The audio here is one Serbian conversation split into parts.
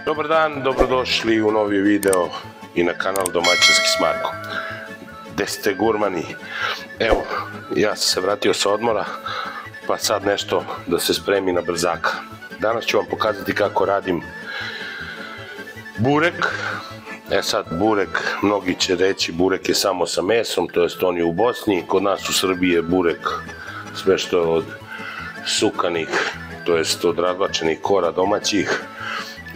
Dobar dan, dobrodošli u novi video i na kanal Domaćinski s Markom. Gde ste gurmani? Evo, ja sam se vratio sa odmora, pa sad nešto da se spremi na brzaka. Danas ću vam pokazati kako radim burek. Sad burek, mnogi će reći burek je samo sa mesom, to jest on je u Bosni, kod nas u Srbiji je burek sve što je od sukanih, to jest od razvlačenih kora domaćih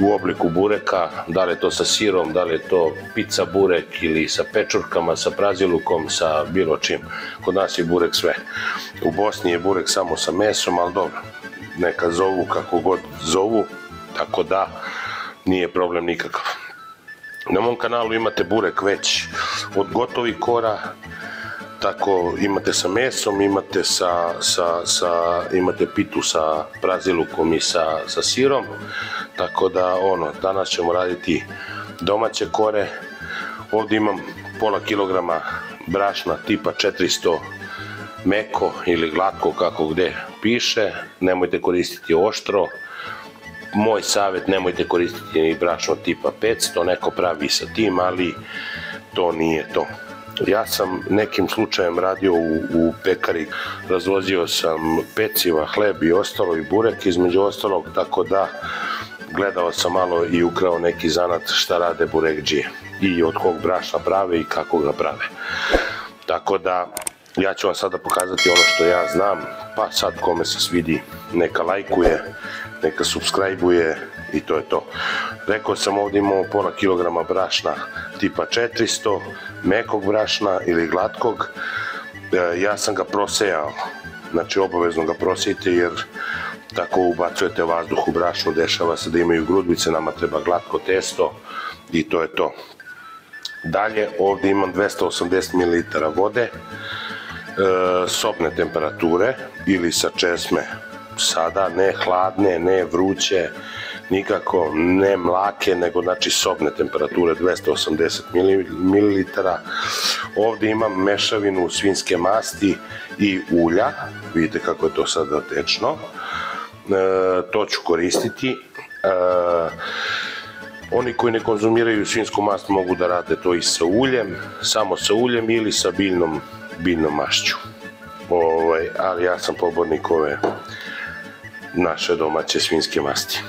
u obliku bureka, da li je to sa sirom, da li je to pizza burek ili sa pečurkama, sa prazilukom, sa bilo čim. Kod nas je burek sve. U Bosni je burek samo sa mesom, ali dobro, neka zovu kako god zovu, tako da nije problem nikakav. Na mom kanalu imate burek već od gotovih kora, tako imate sa mesom, imate pitu sa prazilukom i sa sirom, tako da danas ćemo raditi domaće kore. Ovdje imam pola kilograma brašna tipa 400 meko ili glatko kako gde piše, nemojte koristiti oštro. Moj savjet, nemojte koristiti ni brašno tipa 500, neko pravi sa tim, ali to nije to. Ja sam nekim slučajem radio u pekari, razvozio sam peciva, hleb i ostalo i burek između ostalog, tako da gledao sam malo i ukrao neki zanat šta rade burekdžije i od kog brašna prave i kako ga prave. Tako da ja ću vam sada pokazati ono što ja znam, pa sad kome se svidi neka lajkuje, neka subscribe-uje i to je to. Rekao sam, ovdje imamo pola kilograma brašna tipa 400, mekog brašna ili glatkog. Ja sam ga prosejao, znači obavezno ga prosijete jer tako ubacujete vazduh u brašnu, dešava se da imaju grudvice, nama treba glatko testo i to je to. Dalje ovdje imam 280 ml vode, sobne temperature ili sa česme, sada ne hladne, ne vruće, nikako ne mlake, nego znači sobne temperature 280 ml. Ovdje imam mešavinu svinjske masti i ulja, vidite kako je to sada tečno, to ću koristiti. Oni koji ne konzumiraju svinjsku mast mogu da rade to i sa uljem, samo sa uljem ili sa biljnom mašću, ali ja sam pobornik ove naše domaće svinjske masti.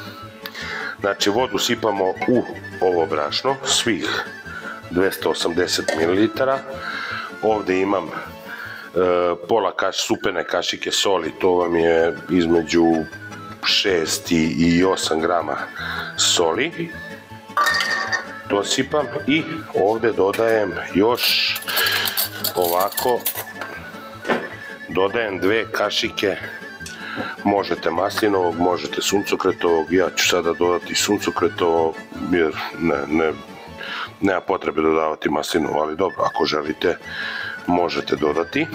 Znači vodu sipamo u ovo brašno, svih 280 ml. Ovdje imam pola supene kašike soli, to vam je između 6 i 8 grama soli. To sipam i ovdje dodajem još ovako, dodajem 2 kašike, možete maslinovog, možete suncokretovog, ja ću sada dodati suncokretovo jer nema potrebe dodavati maslinovo, ali dobro, ako želite možete dodati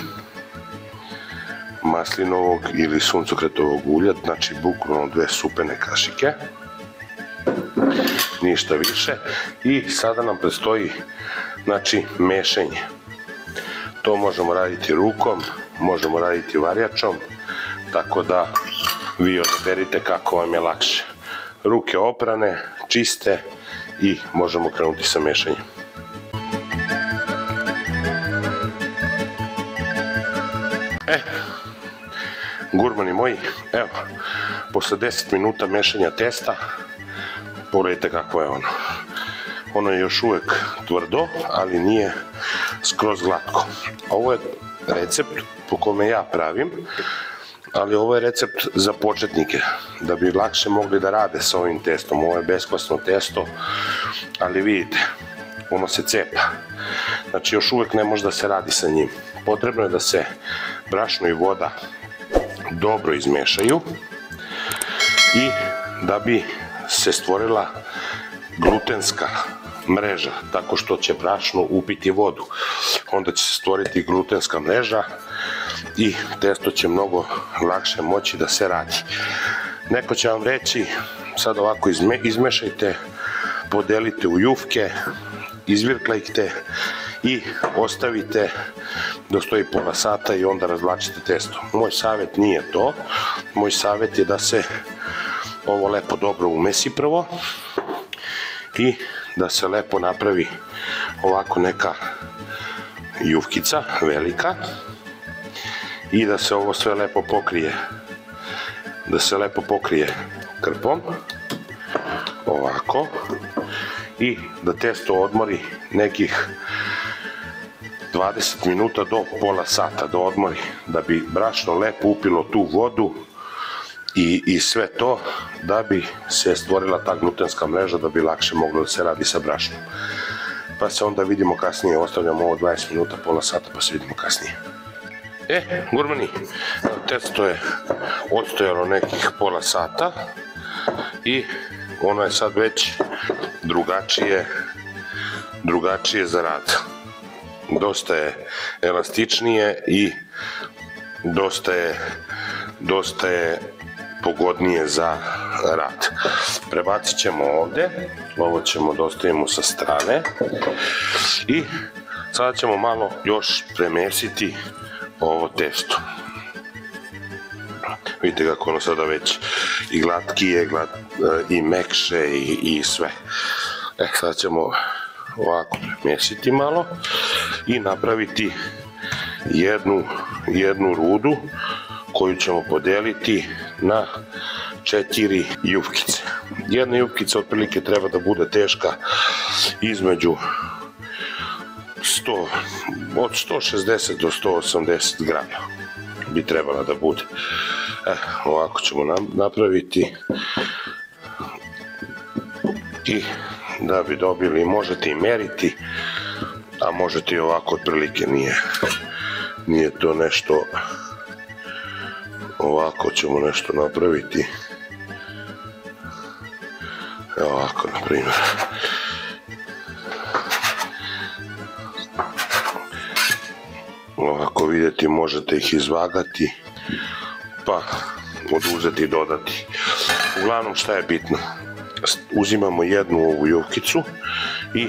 maslinovog ili suncokretovog ulja, znači bukvalno 2 supene kašike, ništa više. I sada nam predstoji znači mešanje. To možemo raditi rukom, možemo raditi varjačom, tako da vi odaberite kako vam je lakše. Ruke oprane, čiste i možemo krenuti sa mešanjem. Gurmani moji, evo, posle 10 minuta mešanja testa, pogledajte kako je ono. Ono je još uvek tvrdo, ali nije skroz glatko. Ovo je recept po kome ja pravim, ali ovo je recept za početnike, da bi lakše mogli da rade sa ovim testom. Ovo je beskvasno testo, ali vidite, ono se cepa. Znači još uvek ne može da se radi sa njim. Potrebno je da se brašno i voda dobro izmešaju i da bi se stvorila glutenska mreža, tako što će brašno upiti vodu. Onda će se stvoriti glutenska mreža i testo će mnogo lakše moći da se radi. Neko će vam reći, sad ovako izmešajte, podelite u jufke, izvirklajte i ostavite da stoji pola sata i onda razvlačite testo. Moj savjet nije to, moj savjet je da se ovo lepo dobro umesi prvo i da se lepo napravi ovako neka jufkica velika i da se ovo sve lepo pokrije, krpom, ovako, i da testo odmori nekih 20 minuta do pola sata, da odmori, da bi brašno lepo upilo tu vodu i sve to, da bi se stvorila ta glutenska mreža, da bi lakše moglo da se radi sa brašnom. Pa se onda vidimo kasnije, ostavljamo ovo 20 minuta, pola sata, pa se vidimo kasnije. Gurmani, testo je odstojalo nekih pola sata i ono je sad već drugačije za rad. Dosta je elastičnije i dosta je pogodnije za rad. Prebacit ćemo ovde, ovo ćemo da ostavimo sa strane i sada ćemo malo još premesiti ovo testo. Vidite kako ono sada već i glatkije i mekše i sve. Sada ćemo ovako premesiti malo i napraviti jednu rudu koju ćemo podeliti na 4 jufkice. Jedna jufkica otprilike treba da bude teška između od 160 do 180 grama bi trebala da bude. Ovako ćemo napraviti i da bi dobili, možete i meriti, a možete i ovako, otprilike nije to nešto. Ovako ćemo nešto napraviti. Evo ovako, na primjer. Ovako vidjeti, možete ih izvagati, pa oduzeti i dodati. Uglavnom, šta je bitno? Uzimamo jednu ovu jufkicu i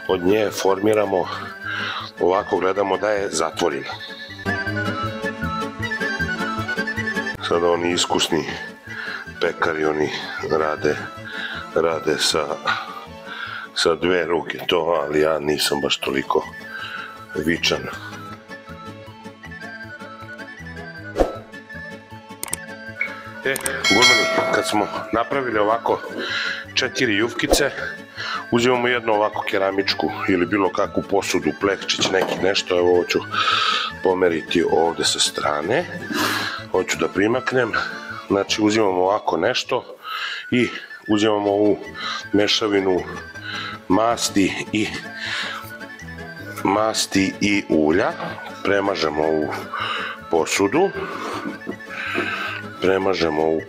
od nje formiramo, ovako gledamo da je zatvorimo. Sada oni iskusni pekari, oni rade sa 2 ruke to, ali ja nisam baš toliko vičan. Gurmani, kad smo napravili ovako 4 jufkice, uzimamo jednu ovako keramičku ili bilo kakvu posudu, plehčić, nešto, evo ovo ću pomeriti ovde sa strane, hoću da primaknem, znači uzimamo ovako nešto i uzimamo ovu mešavinu masti i ulja, premažemo ovu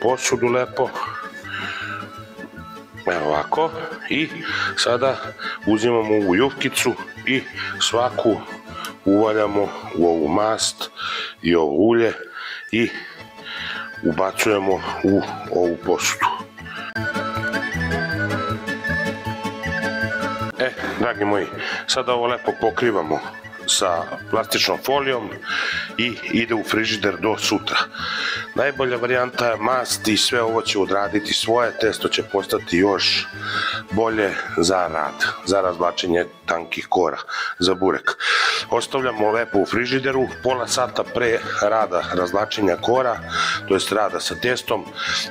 posudu lepo, evo ovako, i sada uzimamo ovu jufkicu i svaku uvaljamo u ovu mast i ovo ulje i ubacujemo u ovu posudu. Dragi moji, sada ovo lepo pokrivamo sa plastičnom folijom i ide u frižider do sutra. Najbolja varijanta je mast i sve ovo će odraditi svoje, testo će postati još bolje za rad, za razvlačenje tankih kora, za burek. Ostavljamo lepo u frižideru, pola sata pre rada razvlačenja kora, to jest rada sa testom,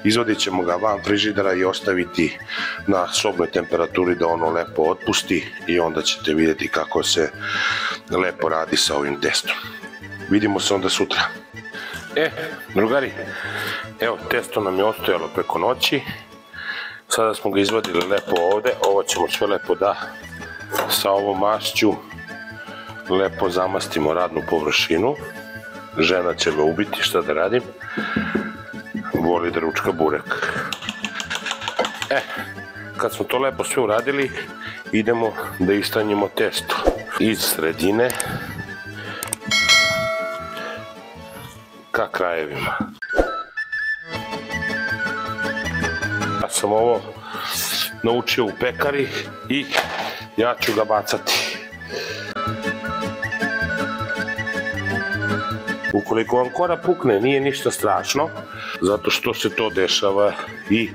izvadit ćemo ga van frižidera i ostaviti na sobnoj temperaturi da ono lepo otpusti i onda ćete vidjeti kako se lepo radi sa ovim testom. Vidimo se onda sutra. Drugari, evo testo nam je ostojalo preko noći, sada smo ga izvadili lepo ovde, ovo ćemo sve lepo da sa ovom mašću lepo zamastimo radnu površinu. Žena će me ubiti, šta da radim, voli da ručka burek. Kad smo to lepo sve uradili, idemo da istanjimo testo iz sredine ka krajevima. Ja sam ovo naučio u pekari i ja ću ga bacati. Ukoliko vam kora pukne, nije ništa strašno, zato što se to dešava i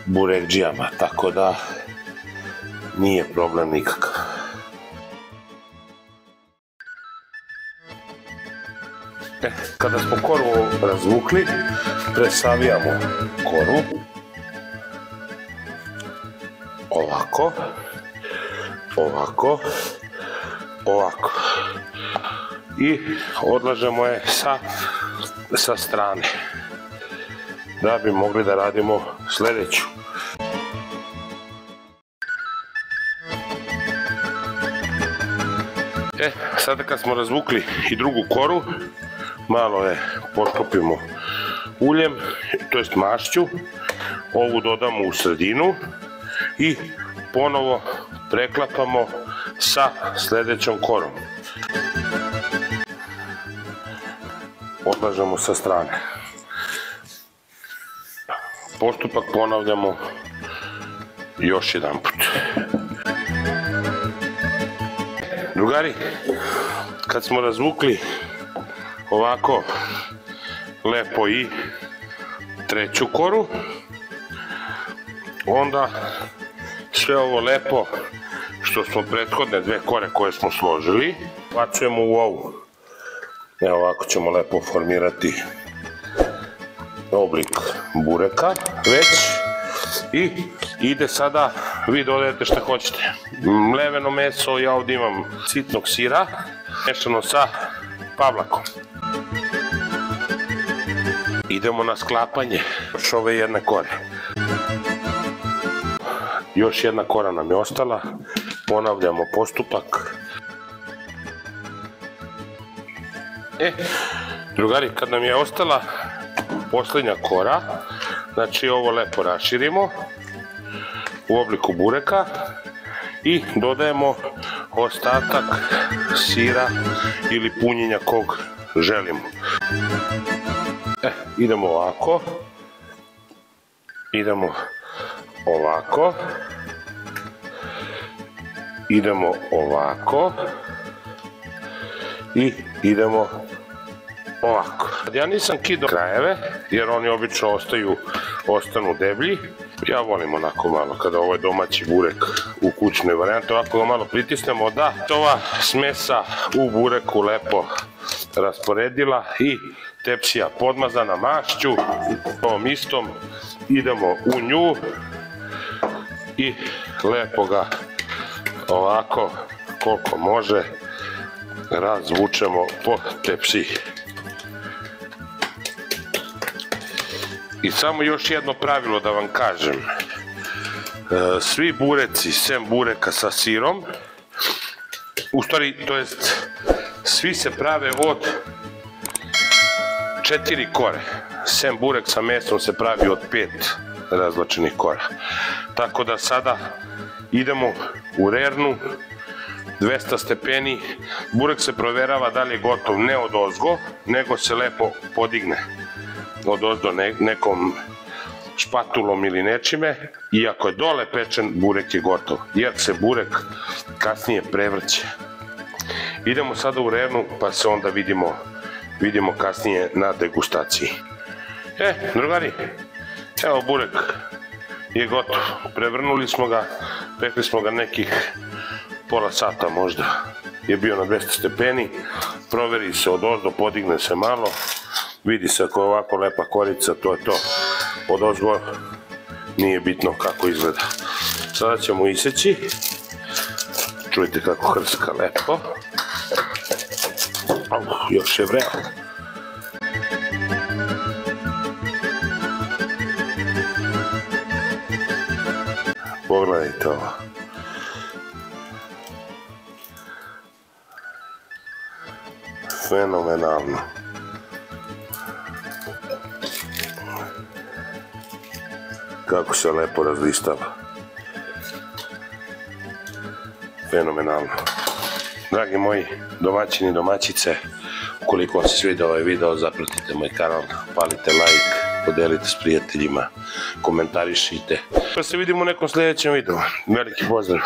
burekdžijama, tako da nije problem nikakav. Kada smo koru razvukli, presavijamo koru ovako, ovako, ovako i odlažemo je sa strane da bi mogli da radimo sljedeću. Sada kad smo razvukli i drugu koru, malo je poškopimo uljem, to jest mašću, ovu dodamo u sredinu i ponovo preklapamo sa sljedećom korom. Odlažemo sa strane. Postupak ponavljamo još jedan put. Drugari, kad smo razvukli ovako lepo i treću koru, onda sve ovo lepo što smo prethodne dve kore koje smo složili bacujemo u ovu. Evo ovako ćemo lepo formirati oblik bureka već i ide sada, vi dodajete što hoćete. Mleveno meso, ja ovdje imam sitnog sira mešano sa pavlakom. Idemo na sklapanje još ove jedne kore. Još jedna kora nam je ostala, ponavljamo postupak. Drugari, kad nam je ostala posljednja kora, znači ovo lepo raširimo u obliku bureka i dodajemo ostatak sira ili punjenja kog želimo. Idemo ovako, idemo ovako, idemo ovako i idemo ovako. Ja nisam kidao krajeve jer oni obično ostanu deblji. Ja volim onako malo kada ovo je domaći burek u kućnoj varijanti, ovako ga malo pritisnemo da ova smesa u bureku lepo rasporedila i tepsija podmazana mašću ovom istom, idemo u nju i lepo ga ovako koliko može razvučemo po tepsiji. I samo još jedno pravilo da vam kažem, svi bureci sem bureka sa sirom, u stvari to jest svi se prave od 4 kore, sem burek sa mesom se pravi od 5 razvlačenih kora. Tako da sada idemo u rernu, 200 stepeni, burek se provjerava da li je gotov ne od ozgo, nego se lepo podigne od ozdo nekom špatulom ili nečime, i ako je dole pečen, burek je gotov, jer se burek kasnije prevrće. Idemo sada u rernu pa se onda vidimo kasnije na degustaciji. Drugari, evo burek je gotov, prevrnuli smo ga, pekli smo ga nekih pola sata možda, je bio na 200 stepeni, proveri se od ozdo, podigne se malo, vidi se ako je ovako lepa korica, to je to, od ozgo nije bitno kako izgleda. Sada ćemo iseći, čujte kako hrska lepo, još je vrelo. Pogledajte ovo. Fenomenalno. Kako se lepo razlistava. Fenomenalno. Dragi moji domaćini i domaćice, ukoliko vam se svidio ovaj video, zapratite moj kanal, palite like, podelite s prijateljima, komentarišite. Pa se vidimo u nekom sljedećem videu. Veliki pozdrav!